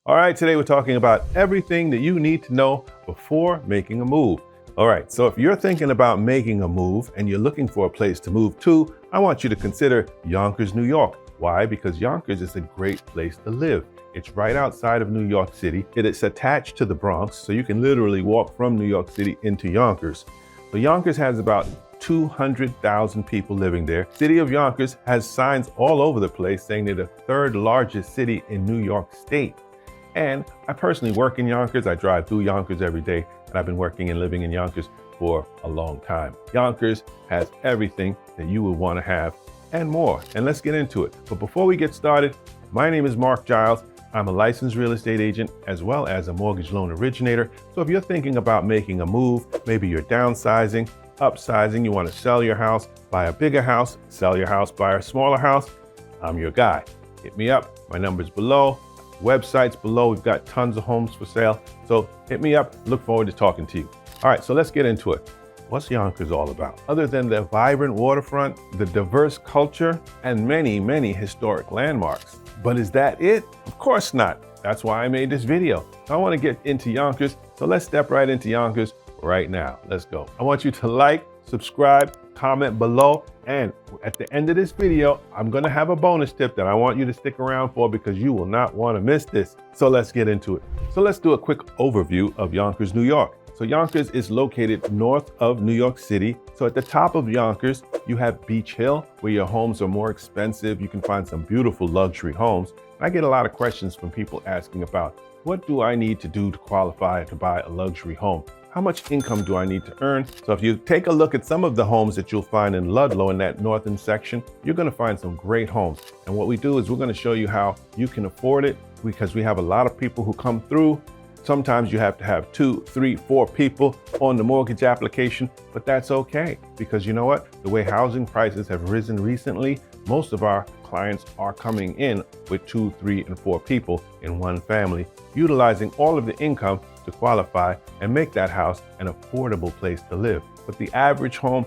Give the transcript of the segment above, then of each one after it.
All right, today we're talking about everything that you need to know before making a move. All right, so if you're thinking about making a move and you're looking for a place to move to, I want you to consider Yonkers, New York. Why? Because Yonkers is a great place to live. It's right outside of New York City. It is attached to the Bronx, so you can literally walk from New York City into Yonkers. So Yonkers has about 200,000 people living there. City of Yonkers has signs all over the place saying they're the third largest city in New York State. And I personally work in Yonkers. I drive through Yonkers every day, and I've been working and living in Yonkers for a long time. Yonkers has everything that you would want to have and more. And let's get into it. But before we get started, my name is Marc Giles. I'm a licensed real estate agent as well as a mortgage loan originator. So if you're thinking about making a move, maybe you're downsizing, upsizing, you want to sell your house, buy a bigger house, sell your house, buy a smaller house, I'm your guy. Hit me up. My number's below. Websites below. We've got tons of homes for sale. So hit me up. Look forward to talking to you. All right, so let's get into it. What's Yonkers all about? Other than the vibrant waterfront, the diverse culture, and many, many historic landmarks. But is that it? Of course not. That's why I made this video. I want to get into Yonkers, so let's step right into Yonkers right now. Let's go. I want you to like, subscribe, comment below, and at the end of this video, I'm gonna have a bonus tip that I want you to stick around for because you will not want to miss this. So let's get into it. So let's do a quick overview of Yonkers, New York. So Yonkers is located north of New York City. So at the top of Yonkers, you have Beach Hill, where your homes are more expensive. You can find some beautiful luxury homes. I get a lot of questions from people asking about, what do I need to do to qualify to buy a luxury home? How much income do I need to earn? So if you take a look at some of the homes that you'll find in Ludlow in that northern section, you're gonna find some great homes. And what we do is we're gonna show you how you can afford it, because we have a lot of people who come through. Sometimes you have to have 2, 3, 4 people on the mortgage application, but that's okay. Because you know what? The way housing prices have risen recently, most of our clients are coming in with 2, 3, and 4 people in one family, utilizing all of the income to qualify and make that house an affordable place to live. But the average home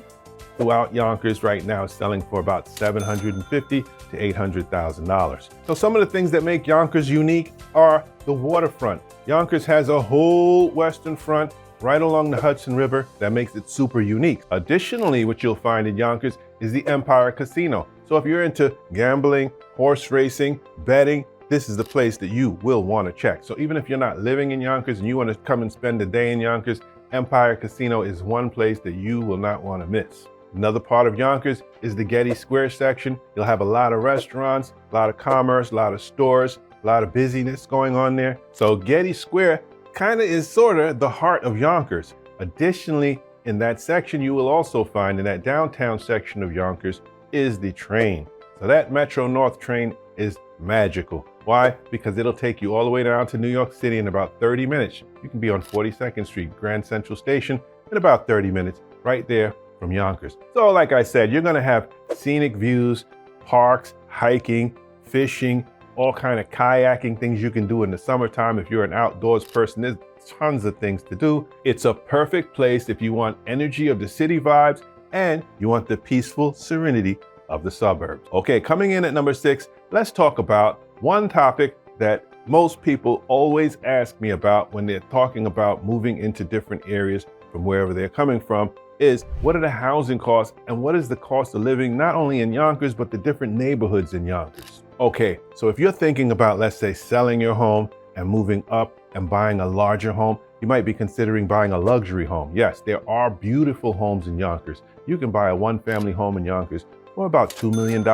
throughout Yonkers right now is selling for about $750,000 to $800,000. So some of the things that make Yonkers unique are the waterfront. Yonkers has a whole western front right along the Hudson River that makes it super unique. Additionally, what you'll find in Yonkers is the Empire Casino. So if you're into gambling, horse racing, betting, this is the place that you will want to check. So even if you're not living in Yonkers and you want to come and spend a day in Yonkers, Empire Casino is one place that you will not want to miss. Another part of Yonkers is the Getty Square section. You'll have a lot of restaurants, a lot of commerce, a lot of stores, a lot of busyness going on there. So Getty Square kind of is sort of the heart of Yonkers. Additionally, in that section, you will also find in that downtown section of Yonkers is the train. So that Metro North train is magical. Why? Because it'll take you all the way down to New York City in about 30 minutes. You can be on 42nd Street, Grand Central Station in about 30 minutes, right there from Yonkers. So like I said, you're gonna have scenic views, parks, hiking, fishing, all kind of kayaking, things you can do in the summertime if you're an outdoors person. There's tons of things to do. It's a perfect place if you want energy of the city vibes and you want the peaceful serenity of the suburbs. Okay, coming in at number 6, let's talk about one topic that most people always ask me about when they're talking about moving into different areas from wherever they're coming from, is what are the housing costs and what is the cost of living not only in Yonkers, but the different neighborhoods in Yonkers. Okay, so if you're thinking about, let's say, selling your home and moving up and buying a larger home, you might be considering buying a luxury home. Yes, there are beautiful homes in Yonkers. You can buy a one-family home in Yonkers for about $2 million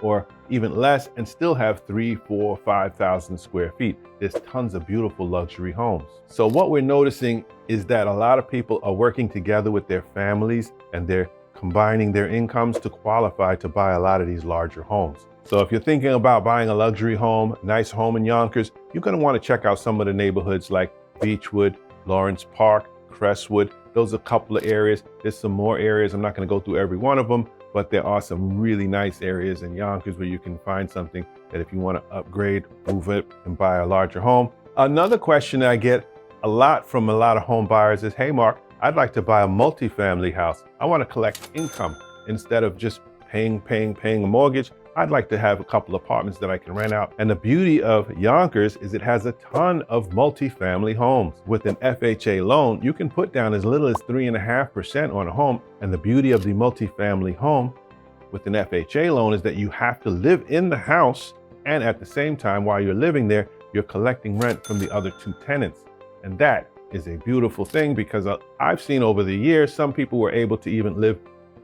or even less and still have 3, 4, 5,000 square feet. There's tons of beautiful luxury homes. So what we're noticing is that a lot of people are working together with their families and they're combining their incomes to qualify to buy a lot of these larger homes. So if you're thinking about buying a luxury home, nice home in Yonkers, you're gonna wanna check out some of the neighborhoods like Beechwood, Lawrence Park, Crestwood. Those are a couple of areas. There's some more areas. I'm not gonna go through every one of them, but there are some really nice areas in Yonkers where you can find something that if you want to upgrade, move it, and buy a larger home. Another question that I get a lot from a lot of home buyers is, hey Mark, I'd like to buy a multifamily house. I want to collect income instead of just paying a mortgage. I'd like to have a couple apartments that I can rent out. And the beauty of Yonkers is it has a ton of multifamily homes. With an FHA loan, you can put down as little as 3.5% on a home. And the beauty of the multifamily home with an FHA loan is that you have to live in the house, and at the same time, while you're living there, you're collecting rent from the other two tenants. And that is a beautiful thing, because I've seen over the years, some people were able to even live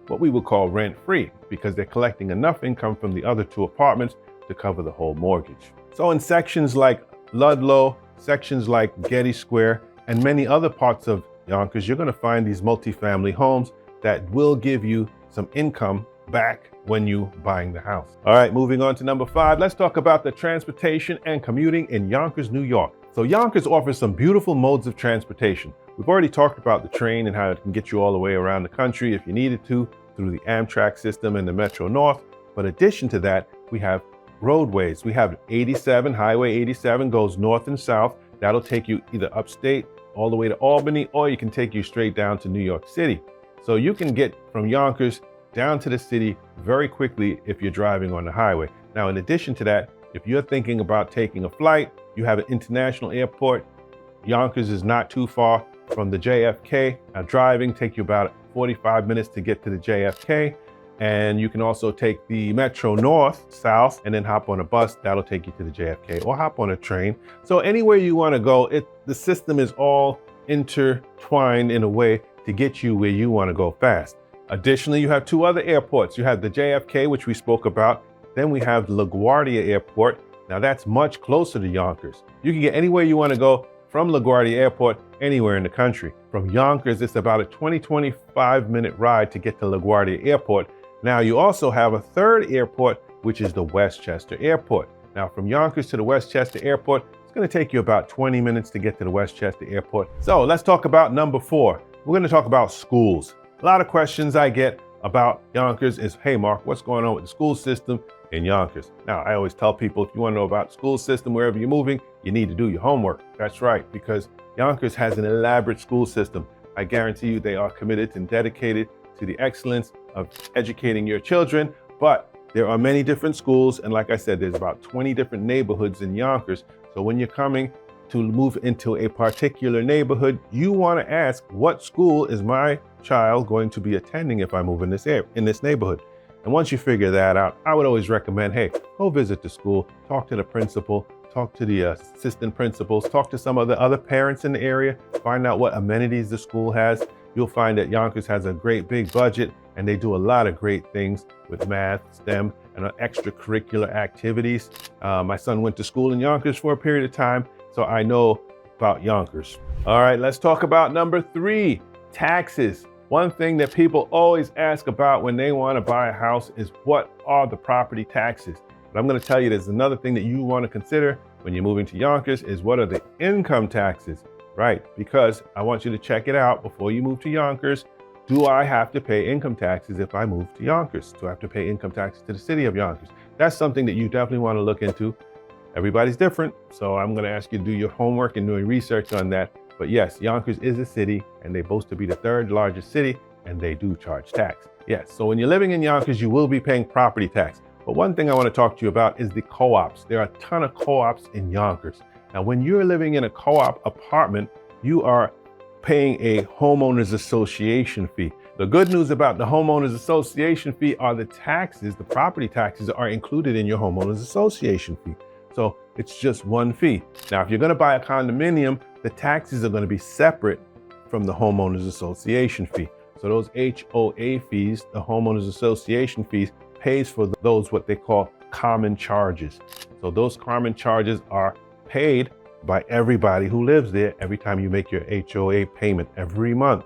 what we would call rent-free, because they're collecting enough income from the other two apartments to cover the whole mortgage. So in sections like Ludlow, sections like Getty Square, and many other parts of Yonkers, you're going to find these multifamily homes that will give you some income back when you buying the house. All right, moving on to number 5, let's talk about the transportation and commuting in Yonkers, New York. So Yonkers offers some beautiful modes of transportation. We've already talked about the train and how it can get you all the way around the country if you needed to through the Amtrak system and the Metro North. But in addition to that, we have roadways. We have 87, Highway 87 goes north and south. That'll take you either upstate all the way to Albany, or you can take you straight down to New York City. So you can get from Yonkers down to the city very quickly if you're driving on the highway. Now, in addition to that, if you're thinking about taking a flight, you have an international airport. Yonkers is not too far from the JFK. Now, driving takes you about 45 minutes to get to the JFK. And you can also take the Metro North, south, and then hop on a bus. That'll take you to the JFK, or hop on a train. So anywhere you want to go, the system is all intertwined in a way to get you where you want to go fast. Additionally, you have 2 other airports. You have the JFK, which we spoke about. Then we have the LaGuardia Airport. Now that's much closer to Yonkers. You can get anywhere you want to go from LaGuardia Airport, anywhere in the country. From Yonkers, it's about a 20-25 minute ride to get to LaGuardia Airport. Now you also have a 3rd airport, which is the Westchester Airport. Now from Yonkers to the Westchester Airport, it's going to take you about 20 minutes to get to the Westchester Airport. So let's talk about number 4. We're going to talk about schools. A lot of questions I get about Yonkers is, hey, Mark, what's going on with the school system in Yonkers? Now, I always tell people, if you want to know about the school system wherever you're moving, you need to do your homework. That's right, because Yonkers has an elaborate school system. I guarantee you they are committed and dedicated to the excellence of educating your children. But there are many different schools. And like I said, there's about 20 different neighborhoods in Yonkers. So when you're coming to move into a particular neighborhood, you want to ask, what school is my child going to be attending if I move in this neighborhood? And once you figure that out, I would always recommend, hey, go visit the school, talk to the principal, talk to the assistant principals, talk to some of the other parents in the area, find out what amenities the school has. You'll find that Yonkers has a great big budget, and they do a lot of great things with math, STEM, and extracurricular activities. My son went to school in Yonkers for a period of time, so I know about Yonkers. All right, let's talk about number 3, taxes. One thing that people always ask about when they want to buy a house is, what are the property taxes? But I'm going to tell you, there's another thing that you want to consider when you're moving to Yonkers is, what are the income taxes? Right, because I want you to check it out before you move to Yonkers. Do I have to pay income taxes if I move to Yonkers? Do I have to pay income taxes to the city of Yonkers? That's something that you definitely want to look into. Everybody's different, so I'm going to ask you to do your homework and doing research on that. But yes, Yonkers is a city, and they boast to be the 3rd largest city, and they do charge tax. Yes, so when you're living in Yonkers, you will be paying property tax. But one thing I want to talk to you about is the co-ops. There are a ton of co-ops in Yonkers. Now, when you're living in a co-op apartment, you are paying a homeowners association fee. The good news about the homeowners association fee are the taxes, the property taxes are included in your homeowners association fee. So it's just one fee. Now, if you're going to buy a condominium, the taxes are going to be separate from the homeowners association fee. So those HOA fees, the homeowners association fees, pays for those what they call common charges. So those common charges are paid by everybody who lives there every time you make your HOA payment every month.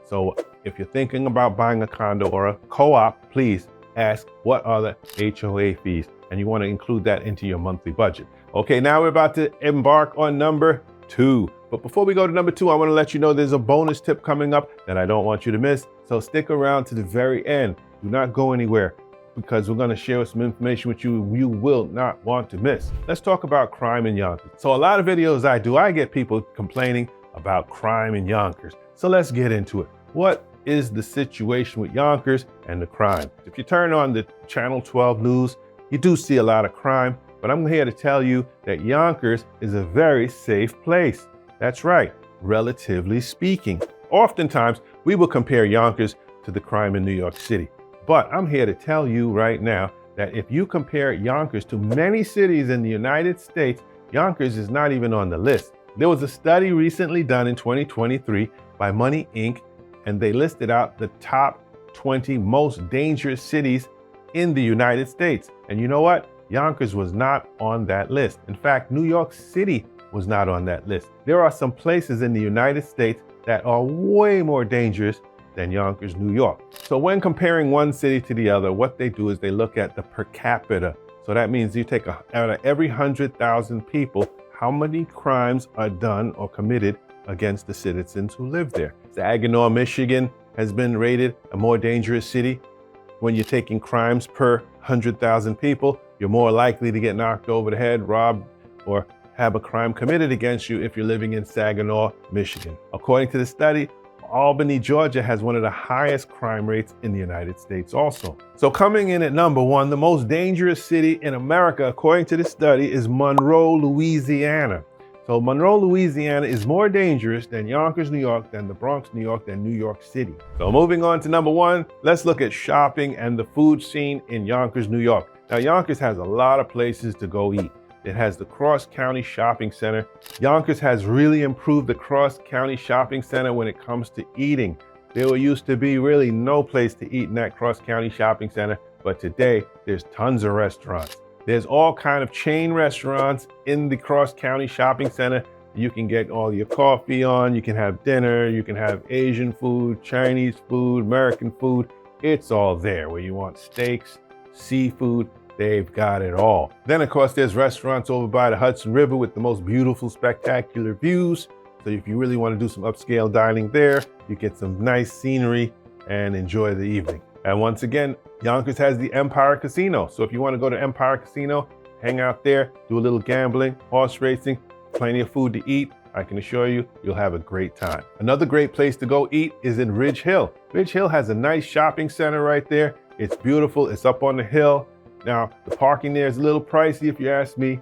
So if you're thinking about buying a condo or a co-op, please ask, what are the HOA fees? And you want to include that into your monthly budget. Okay, now we're about to embark on number 2. But before we go to number 2, I want to let you know there's a bonus tip coming up that I don't want you to miss. So stick around to the very end. Do not go anywhere, because we're going to share some information with you will not want to miss. Let's talk about crime in Yonkers. So a lot of videos I get people complaining about crime in Yonkers. So let's get into it. What is the situation with Yonkers and the crime? If you turn on the Channel 12 news, You do see a lot of crime, but I'm here to tell you that Yonkers is a very safe place. That's right, relatively speaking. Oftentimes, we will compare Yonkers to the crime in New York City. But I'm here to tell you right now that if you compare Yonkers to many cities in the United States, Yonkers is not even on the list. There was a study recently done in 2023 by Money Inc., and they listed out the top 20 most dangerous cities in the United States. And you know what? Yonkers was not on that list. In fact, New York City was not on that list. There are some places in the United States that are way more dangerous than Yonkers, New York. So when comparing one city to the other, what they do is they look at the per capita. So that means you take out of every 100,000 people, how many crimes are done or committed against the citizens who live there. Saginaw, Michigan has been rated a more dangerous city. When you're taking crimes per 100,000 people, you're more likely to get knocked over the head, robbed, or have a crime committed against you if you're living in Saginaw, Michigan. According to the study, Albany, Georgia has one of the highest crime rates in the United States also. So coming in at number one, the most dangerous city in America, according to the study, is Monroe, Louisiana. So Monroe, Louisiana is more dangerous than Yonkers, New York, than the Bronx, New York, than New York City. So moving on to number one, let's look at shopping and the food scene in Yonkers, New York. Now Yonkers has a lot of places to go eat. It has the Cross County Shopping Center. Yonkers has really improved the Cross County Shopping Center when it comes to eating. There used to be really no place to eat in that Cross County Shopping Center, but today there's tons of restaurants. There's all kind of chain restaurants in the Cross County Shopping Center. You can get all your coffee on, you can have dinner, you can have Asian food, Chinese food, American food. It's all there. Where you want steaks, seafood, they've got it all. Then of course there's restaurants over by the Hudson River with the most beautiful, spectacular views. So if you really want to do some upscale dining there, you get some nice scenery and enjoy the evening. And once again, Yonkers has the Empire Casino. So if you want to go to Empire Casino, hang out there, do a little gambling, horse racing, plenty of food to eat, I can assure you, you'll have a great time. Another great place to go eat is in Ridge Hill. Ridge Hill has a nice shopping center right there. It's beautiful, it's up on the hill. Now, the parking there is a little pricey if you ask me,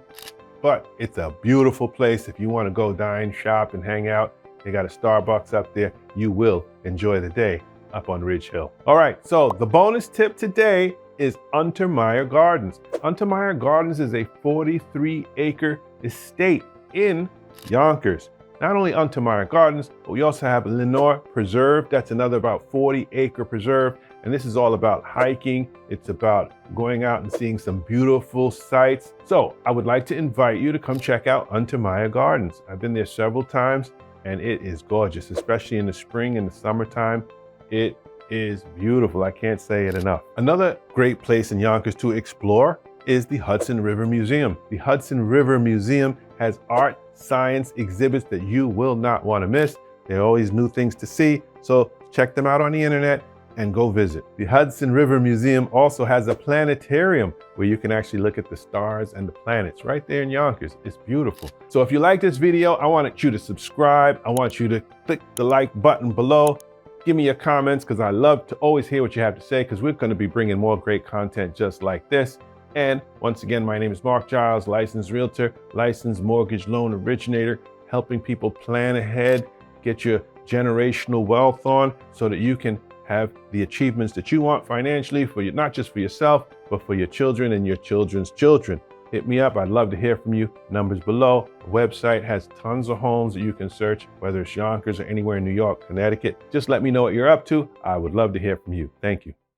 but it's a beautiful place. If you want to go dine, shop, and hang out, they got a Starbucks up there. You will enjoy the day up on Ridge Hill. All right, so the bonus tip today is Untermeyer Gardens. Untermeyer Gardens is a 43-acre estate in Yonkers. Not only Untermeyer Gardens, but we also have Lenore Preserve. That's another about 40-acre preserve. And this is all about hiking. It's about going out and seeing some beautiful sights. So I would like to invite you to come check out Untermeyer Gardens. I've been there several times and it is gorgeous, especially in the spring and the summertime. It is beautiful. I can't say it enough. Another great place in Yonkers to explore is the Hudson River Museum. The Hudson River Museum has art, science exhibits that you will not want to miss. There are always new things to see. So check them out on the internet and go visit. The Hudson River Museum also has a planetarium where you can actually look at the stars and the planets right there in Yonkers. It's beautiful. So if you like this video, I want you to subscribe. I want you to click the like button below. Give me your comments because I love to always hear what you have to say because we're going to be bringing more great content just like this. And once again, my name is Marc Giles, licensed realtor, licensed mortgage loan originator, helping people plan ahead, get your generational wealth on so that you can have the achievements that you want financially for you, not just for yourself, but for your children and your children's children. Hit me up. I'd love to hear from you. Numbers below. The website has tons of homes that you can search, whether it's Yonkers or anywhere in New York, Connecticut. Just let me know what you're up to. I would love to hear from you. Thank you.